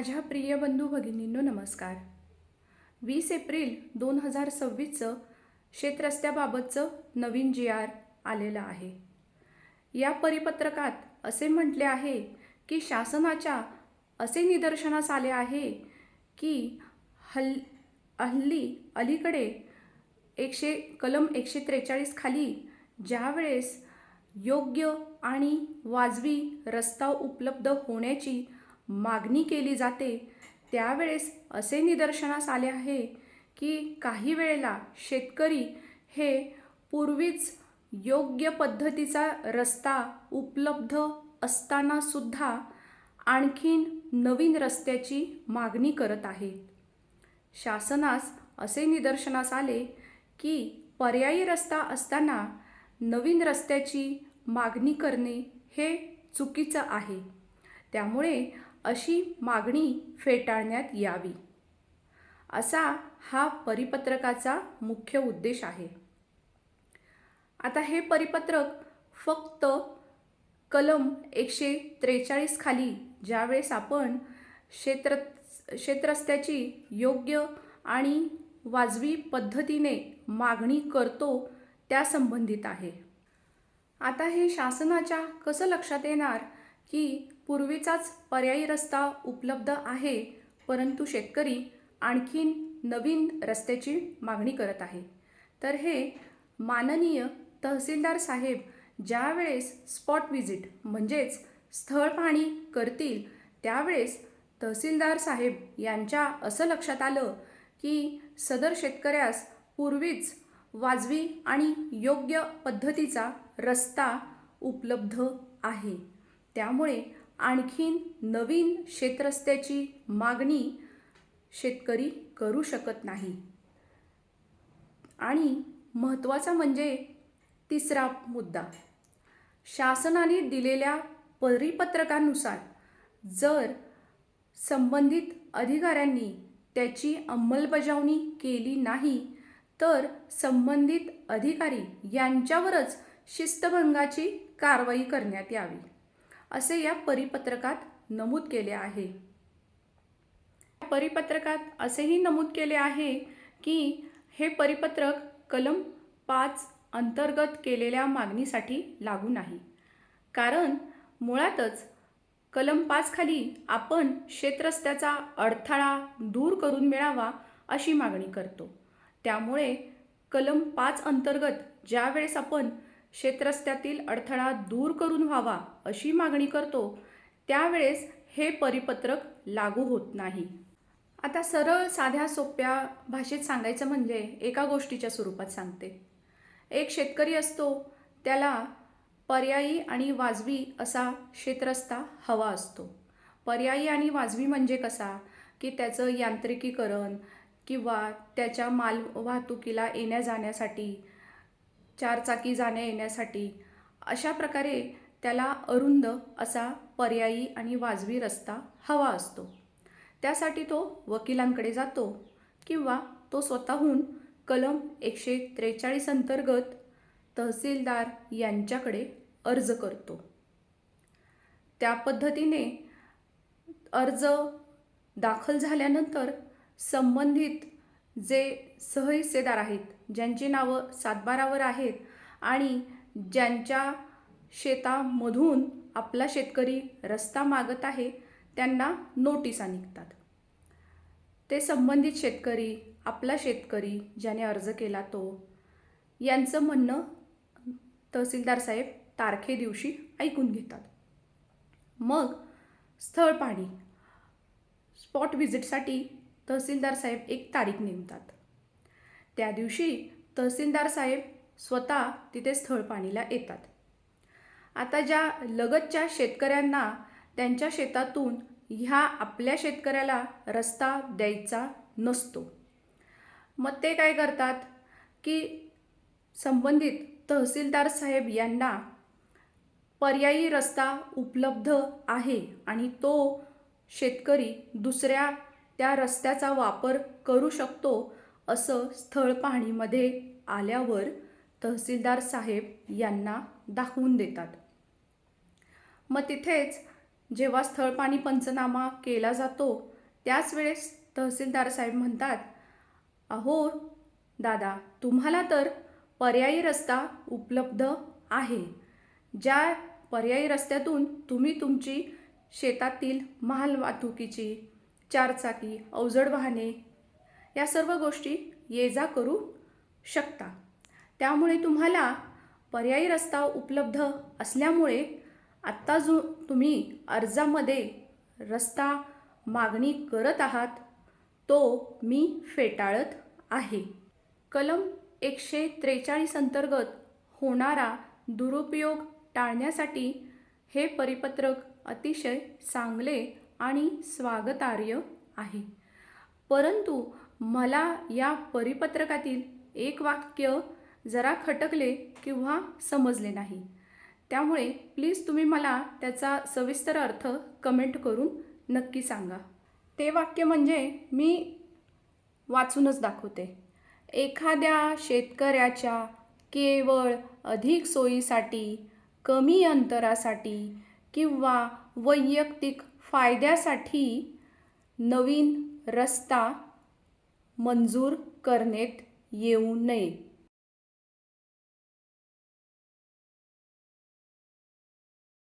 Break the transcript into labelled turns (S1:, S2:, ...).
S1: माझ्या प्रिय बंधू भगिनींनो नमस्कार. 20 एप्रिल 2026चं शेतरस्त्याबाबतचं नवीन GR आलेलं आहे. या परिपत्रकात असे म्हटले आहे की शासनाच्या असे निदर्शनास आले आहे की अलीकडे कलम 143 खाली ज्यावेळेस योग्य आणि वाजवी रस्ता उपलब्ध होण्याची मागणी केली जाते त्यावेळेस असे निदर्शनास आले आहे की काही वेळेला शेतकरी हे पूर्वीच योग्य पद्धतीचा रस्ता उपलब्ध असताना सुद्धा आणखीन नवीन रस्त्याची मागणी करत आहेत. शासनास असे निदर्शनास आले की पर्यायी रस्ता असताना नवीन रस्त्याची मागणी करणे हे चुकीचं आहे. त्यामुळे अशी मागणी फेटाळण्यात यावी असा हा परिपत्रकाचा मुख्य उद्देश आहे. आता हे परिपत्रक फक्त कलम 143 खाली ज्यावेळेस आपण शेतरस्त्याची योग्य आणि वाजवी पद्धतीने मागणी करतो त्या संबंधित आहे. आता हे शासनाच्या कसं लक्षात येणार की पूर्वीचाच पर्यायी रस्ता उपलब्ध आहे परंतु शेतकरी आणखीन नवीन रस्त्याची मागणी करत आहे. तर हे माननीय तहसीलदार साहेब ज्यावेळेस स्पॉट व्हिजिट म्हणजेच स्थळ पाहणी करतील त्यावेळेस तहसीलदार साहेब यांच्या असं लक्षात आलं की सदर शेतकऱ्यास पूर्वीच वाजवी आणि योग्य पद्धतीचा रस्ता उपलब्ध आहे. त्यामुळे आणखीन नवीन शेतरस्त्याची मागणी शेतकरी करू शकत नाही. आणि महत्त्वाचा म्हणजे तिसरा मुद्दा, शासनाने दिलेल्या परिपत्रकानुसार जर संबंधित अधिकाऱ्यांनी त्याची अंमलबजावणी केली नाही तर संबंधित अधिकारी यांच्यावरच शिस्तभंगाची कारवाई करण्यात यावी असे या परिपत्रकात नमूद केले आहे. परिपत्रकात असेही नमूद केले आहे की हे परिपत्रक कलम 5 अंतर्गत केलेल्या मागणीसाठी लागू नाही. कारण मुळातच कलम 5 खाली आपण शेतरस्त्याचा अडथळा दूर करून मिळावा अशी मागणी करतो. त्यामुळे कलम 5 अंतर्गत ज्यावेळेस आपण शेतरस्त्यातील अडथळा दूर करून व्हावा अशी मागणी करतो त्यावेळेस हे परिपत्रक लागू होत नाही. आता सरळ साध्या सोप्या भाषेत सांगायचं म्हणजे एका गोष्टीच्या स्वरूपात सांगते. एक शेतकरी असतो, त्याला पर्यायी आणि वाजवी असा शेतरस्ता हवा असतो. पर्यायी आणि वाजवी म्हणजे कसा की त्याचं यांत्रिकीकरण किंवा त्याच्या माल वाहतुकीला येण्या जाण्यासाठी, चारचाकी जाण्या येण्यासाठी अशा प्रकारे त्याला अरुंद असा पर्यायी आणि वाजवी रस्ता हवा असतो. त्यासाठी तो वकिलांकडे जातो किंवा तो स्वतःहून कलम 143 अंतर्गत तहसीलदार यांच्याकडे अर्ज करतो. त्या पद्धतीने अर्ज दाखल झाल्यानंतर संबंधित जे सहहिस्सेदार आहेत, ज्यांची नावं सातबारावर आहेत आणि ज्यांच्या शेतामधून आपला शेतकरी रस्ता मागत आहे त्यांना नोटिसा निघतात. ते संबंधित शेतकरी, आपला शेतकरी ज्याने अर्ज केला तो यांचं म्हणणं तहसीलदार साहेब तारखे दिवशी ऐकून घेतात. मग स्थळ पाहणी स्पॉट व्हिजिटसाठी तहसीलदार साहेब एक तारीख नेमतात. त्या दिवशी तहसीलदार साहेब स्वतः तिथे स्थळ पाहणीला येतात. आता ज्या लगतच्या शेतकऱ्यांना त्यांच्या शेतातून ह्या आपल्या शेतकऱ्याला रस्ता द्यायचा नसतो, मग ते काय करतात की संबंधित तहसीलदार साहेब यांना पर्यायी रस्ता उपलब्ध आहे आणि तो शेतकरी दुसऱ्या त्या रस्त्याचा वापर करू शकतो असं स्थळ पाहणीमध्ये आल्यावर तहसीलदार साहेब यांना दाखवून देतात. मग तिथेच जेव्हा स्थळपाणी पंचनामा केला जातो त्याच वेळेस तहसीलदार साहेब म्हणतात, अहो दादा, तुम्हाला तर पर्यायी रस्ता उपलब्ध आहे. ज्या पर्यायी रस्त्यातून तुम्ही तुमची शेतातील माल वाहतुकीची, चारचाकी, अवजड वाहने या सर्व गोष्टी ये जा करू शकता. त्यामुळे तुम्हाला पर्यायी रस्ता उपलब्ध असल्यामुळे आत्ता जो तुम्ही अर्जामध्ये रस्ता मागणी करत आहात तो मी फेटाळत आहे. कलम 143 अंतर्गत होणारा दुरुपयोग टाळण्यासाठी हे परिपत्रक अतिशय चांगले आणि स्वागतार्ह आहे. परंतु मला या परिपत्रकातील एक वाक्य जरा खटकले किंवा समजले नाही. त्यामुळे प्लीज तुम्ही मला त्याचा सविस्तर अर्थ कमेंट करून नक्की सांगा. ते वाक्य म्हणजे मी वाचूनच दाखवते. एखाद्या शेतकऱ्याच्या केवळ अधिक सोयीसाठी, कमी अंतरासाठी किंवा वैयक्तिक फायद्यासाठी नवीन रस्ता मंजूर करण्यात येऊ नये.